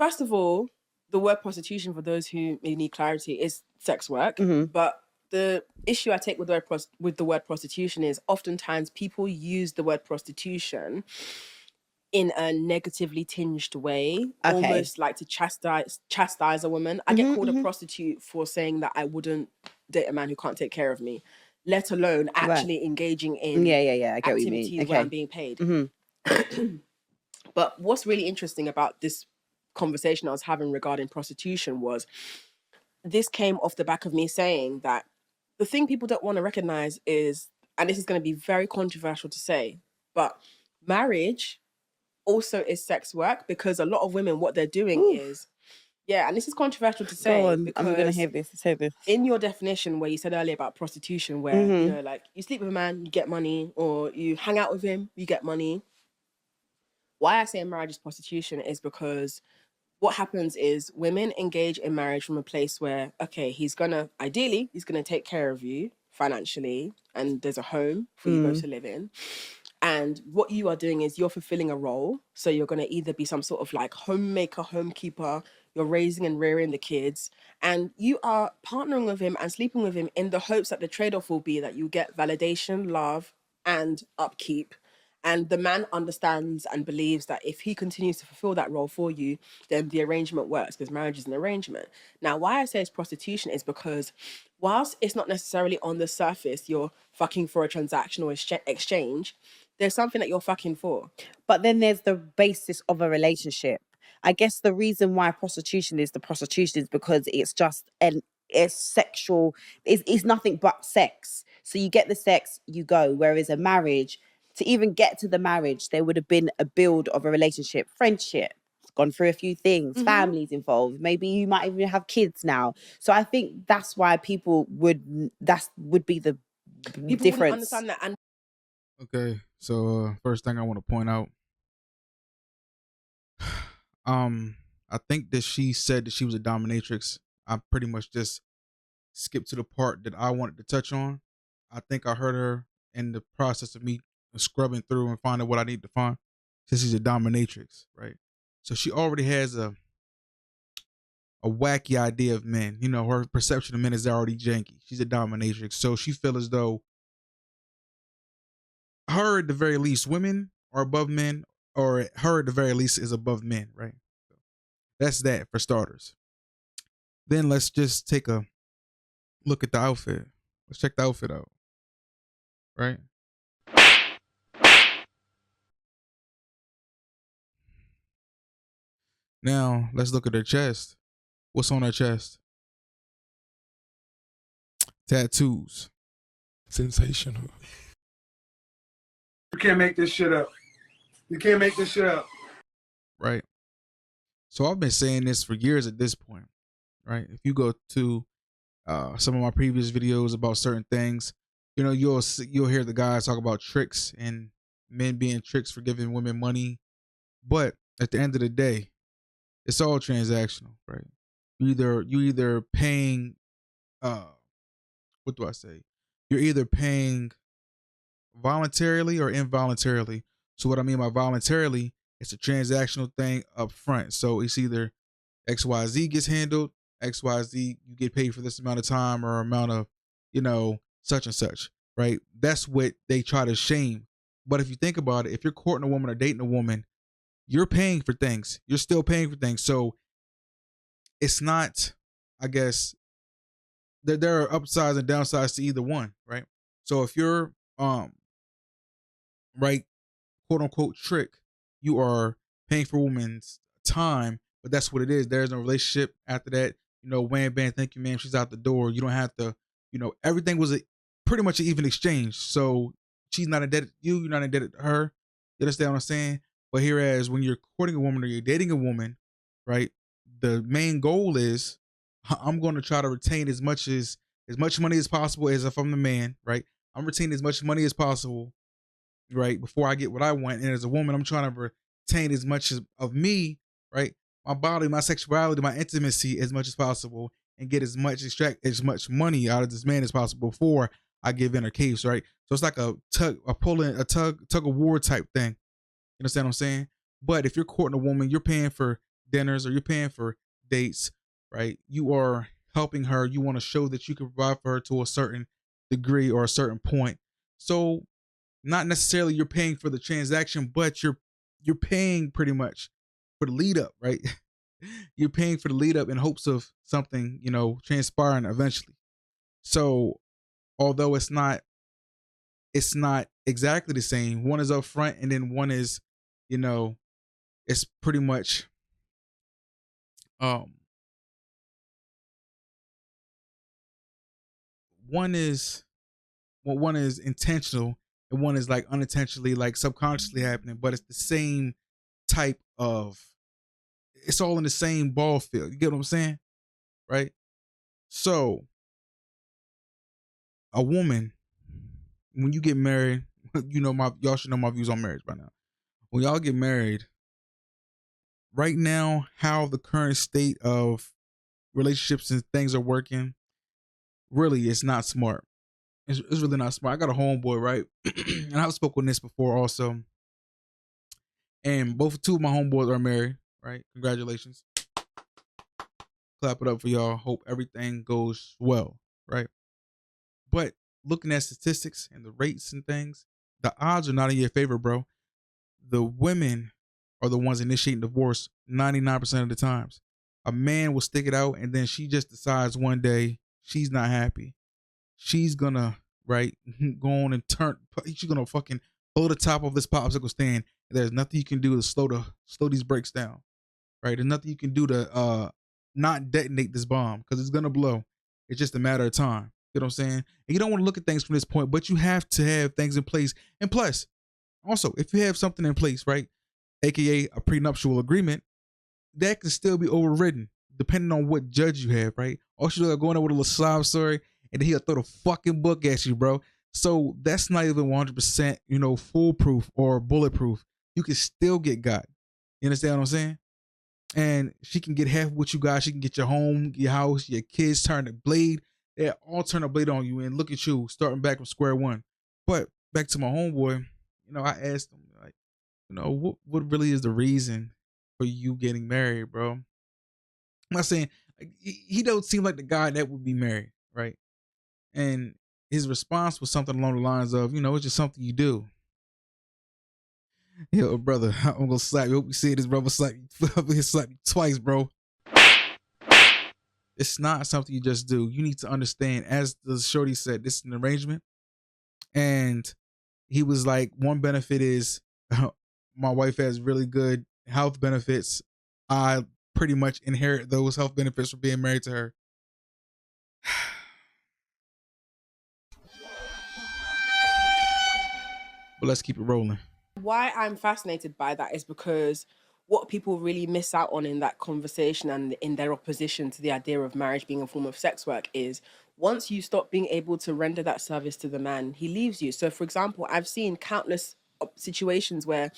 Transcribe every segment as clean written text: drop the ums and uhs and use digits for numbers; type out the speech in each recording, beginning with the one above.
First of all, the word prostitution, for those who may need clarity, is sex work. But the issue I take with the word prostitution is oftentimes people use the word prostitution in a negatively tinged way, almost like to chastise a woman. I get called a prostitute for saying that I wouldn't date a man who can't take care of me, let alone actually engaging in I get activities where I'm being paid. But what's really interesting about this conversation I was having regarding prostitution was this came off the back of me saying that the thing people don't want to recognize is, and this is going to be very controversial to say, but marriage also is sex work, because a lot of women, what they're doing is, and this is controversial to say, because I'm gonna hear this. In your definition, where you said earlier about prostitution, where you know, like, you sleep with a man, you get money, or you hang out with him, you get money. Why I say marriage is prostitution is because what happens is women engage in marriage from a place where, okay, he's gonna take care of you financially, and there's a home for you both to live in. And what you are doing is you're fulfilling a role. So you're going to either be some sort of like homemaker, homekeeper, you're raising and rearing the kids, and you are partnering with him and sleeping with him in the hopes that the trade-off will be that you get validation, love, and upkeep. And the man understands and believes that if he continues to fulfill that role for you, then the arrangement works, because marriage is an arrangement. Now, why I say it's prostitution is because whilst it's not necessarily on the surface, you're fucking for a transactional exchange, there's something that you're fucking for. But then there's the basis of a relationship. I guess the reason why prostitution is because it's just it's sexual. It's nothing but sex. So you get the sex, you go. Whereas a marriage, to even get to the marriage, there would have been a build of a relationship, friendship. It's gone through a few things, families involved. Maybe you might even have kids now. So I think that's why people would be the difference. Wouldn't understand that. And okay, so first thing I want to point out, I think that she said that she was a dominatrix. I pretty much just skipped to the part that I wanted to touch on. I think I heard her in the process of me scrubbing through and finding what I need to find. Since she's a dominatrix, right? So she already has a wacky idea of men. You know, her perception of men is already janky. She's a dominatrix. So she feels as though her, at the very least, women are above men, or her, at the very least, is above men, right? So that's that for starters. Then let's just take a look at the outfit. Let's check the outfit out, right? Now, let's look at her chest. What's on her chest? Tattoos. Sensational. You can't make this shit up. You can't make this shit up. Right. So I've been saying this for years at this point, right? If you go to some of my previous videos about certain things, you know, you'll hear the guys talk about tricks and men being tricks for giving women money. But at the end of the day, it's all transactional, right? You either paying, what do I say? You're either paying voluntarily or involuntarily. So what I mean by voluntarily, it's a transactional thing up front. So it's either XYZ gets handled, XYZ, you get paid for this amount of time or amount of, you know, such and such, right? That's what they try to shame. But if you think about it, if you're courting a woman or dating a woman, you're paying for things. You're still paying for things. So it's not, I guess, there are upsides and downsides to either one, right? So if you're, right, quote unquote trick, you are paying for a woman's time, but that's what it is. There's no relationship after that. You know, wham, bam, thank you, ma'am, she's out the door. You don't have to, you know, everything was pretty much an even exchange. So she's not indebted to you, you're not indebted to her. You understand what I'm saying? But whereas when you're courting a woman or you're dating a woman, right, the main goal is I'm going to try to retain as much money as possible as if I'm the man, right? I'm retaining as much money as possible, right, before I get what I want. And as a woman, I'm trying to retain as much of me, right, my body, my sexuality, my intimacy as much as possible, and extract as much money out of this man as possible before I give in a case, right? So it's like a tug of war type thing. You understand what I'm saying? But if you're courting a woman, you're paying for dinners or you're paying for dates, right? You are helping her. You want to show that you can provide for her to a certain degree or a certain point. So not necessarily you're paying for the transaction, but you're paying pretty much for the lead up, right? You're paying for the lead up in hopes of something, transpiring eventually. So although it's not exactly the same. One is up front and then one is, it's pretty much one is intentional and one is like unintentionally, like subconsciously happening, but it's the same type of, it's all in the same ball field. You get what I'm saying? Right? So a woman, when you get married, y'all should know my views on marriage by now. When y'all get married, right now, how the current state of relationships and things are working, really, it's not smart. It's really not smart. I got a homeboy, right? And I've spoken on this before also. And two of my homeboys are married, right? Congratulations. Clap it up for y'all. Hope everything goes well, right? But looking at statistics and the rates and things, the odds are not in your favor, bro. The women are the ones initiating divorce 99% of the times. A man will stick it out and then she just decides one day she's not happy. She's gonna, right, go on and she's gonna fucking blow the top of this popsicle stand. And there's nothing you can do to slow these brakes down, right? There's nothing you can do to not detonate this bomb because it's gonna blow. It's just a matter of time. You know what I'm saying? And you don't want to look at things from this point, but you have to have things in place. And plus, also, if you have something in place, right, aka a prenuptial agreement, that can still be overridden depending on what judge you have, right? Or you're going there with a little sob story and he'll throw the fucking book at you, bro. So that's not even 100%, foolproof or bulletproof. You can still get got. You understand what I'm saying? And she can get half what you got. She can get your home, your house, your kids, turn the blade. They all turn a blade on you and look at you starting back from square one. But back to my homeboy, I asked him, like, what really is the reason for you getting married, bro? I'm not saying, like, he don't seem like the guy that would be married, right? And his response was something along the lines of, it's just something you do. Yo, brother, I'm gonna slap you. Hope you see this, brother. Slap you twice, bro. It's not something you just do. You need to understand, as the shorty said, this is an arrangement. And he was like, one benefit is my wife has really good health benefits. I pretty much inherit those health benefits for being married to her. But let's keep it rolling. Why I'm fascinated by that is because what people really miss out on in that conversation and in their opposition to the idea of marriage being a form of sex work is once you stop being able to render that service to the man, he leaves you. So, for example, I've seen countless situations where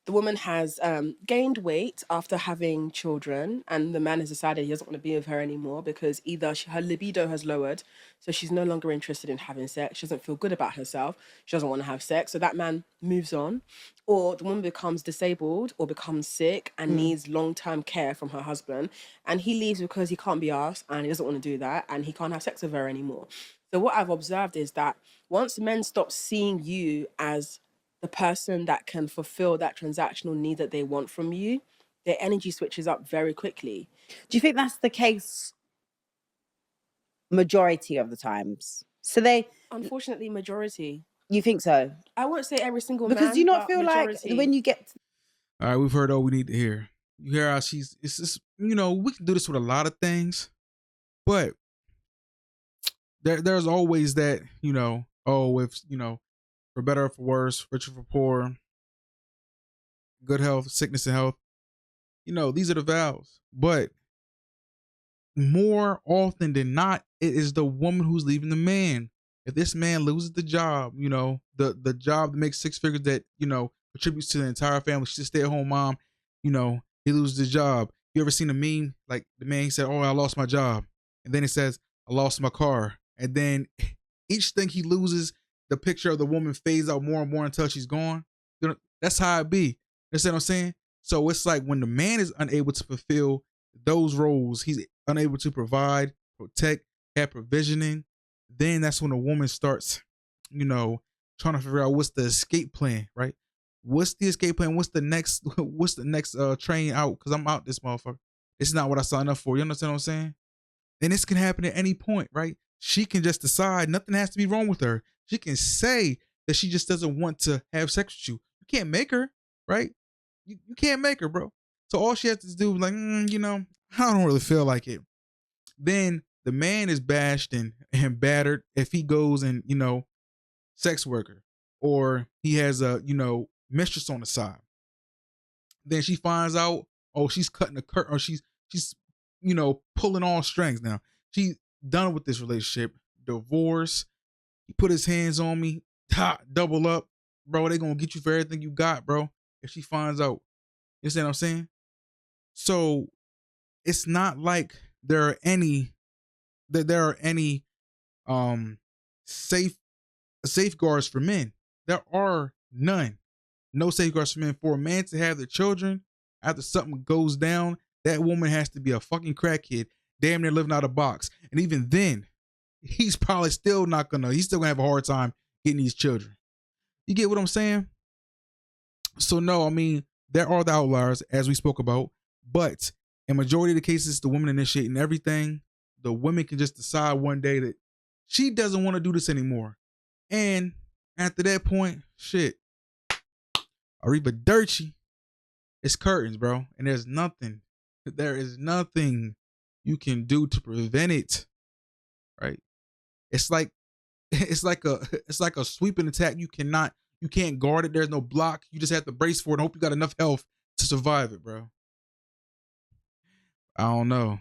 the woman has gained weight after having children and the man has decided he doesn't want to be with her anymore because either her libido has lowered, so she's no longer interested in having sex, she doesn't feel good about herself, she doesn't want to have sex, so that man moves on, or the woman becomes disabled or becomes sick and needs long-term care from her husband, and he leaves because he can't be asked and he doesn't want to do that and he can't have sex with her anymore. So what I've observed is that once men stop seeing you as the person that can fulfill that transactional need that they want from you, their energy switches up very quickly. Do you think that's the case majority of the times? Unfortunately, majority. You think so? I won't say every single because man, do you not but feel majority. like when you get all right, we've heard all we need to hear. You hear how it's just, we can do this with a lot of things, but there's always that, for better or for worse, richer for poor, good health, sickness and health. These are the vows. But more often than not, it is the woman who's leaving the man. If this man loses the job, the job that makes six figures that, contributes to the entire family, she's a stay-at-home mom, he loses the job. You ever seen a meme? Like the man, he said, "Oh, I lost my job." And then it says, "I lost my car." And then each thing he loses, the picture of the woman fades out more and more until she's gone. That's how it be. You understand what I'm saying? So it's like when the man is unable to fulfill those roles, he's unable to provide, protect, have provisioning, then that's when a woman starts, trying to figure out what's the escape plan, right? What's the escape plan? What's the next train out? Because I'm out this motherfucker. It's not what I signed up for. You understand what I'm saying? And this can happen at any point, right? She can just decide nothing has to be wrong with her. She can say that she just doesn't want to have sex with you. You can't make her, right? You can't make her, bro. So all she has to do is like, I don't really feel like it. Then the man is bashed and battered if he goes and, sex worker, or he has a, mistress on the side. Then she finds out, oh, she's cutting the curtain, or she's pulling all strings now. She's done with this relationship, divorce. He put his hands on me, double up, bro. They gonna get you for everything you got, bro. If she finds out, you see what I'm saying? So it's not like there are any safeguards for men. There are none. No safeguards for men. For a man to have their children after something goes down, that woman has to be a fucking crackhead, damn near living out of a box. And even then, he's probably still gonna have a hard time getting these children. You get what I'm saying? So no, I mean, there are the outliers, as we spoke about, but in majority of the cases, the woman initiating everything. The women can just decide one day that she doesn't want to do this anymore. And after that point, shit, arrivederci. It's curtains, bro. And there is nothing you can do to prevent it. Right? It's like a sweeping attack. You can't guard it. There's no block. You just have to brace for it and hope you got enough health to survive it, bro. I don't know.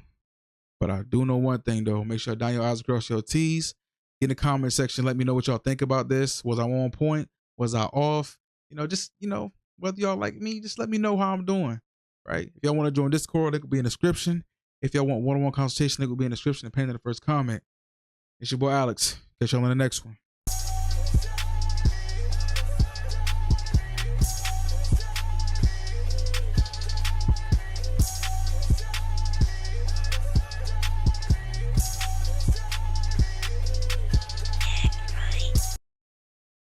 But I do know one thing though. Make sure you dot your I's, cross your T's. In the comment section, let me know what y'all think about this. Was I on point? Was I off? Whether y'all like me, just let me know how I'm doing. Right? If y'all want to join Discord, link will be in the description. If y'all want one-on-one consultation, link will be in the description and pinned in the first comment. It's your boy Alex. Catch y'all in the next one.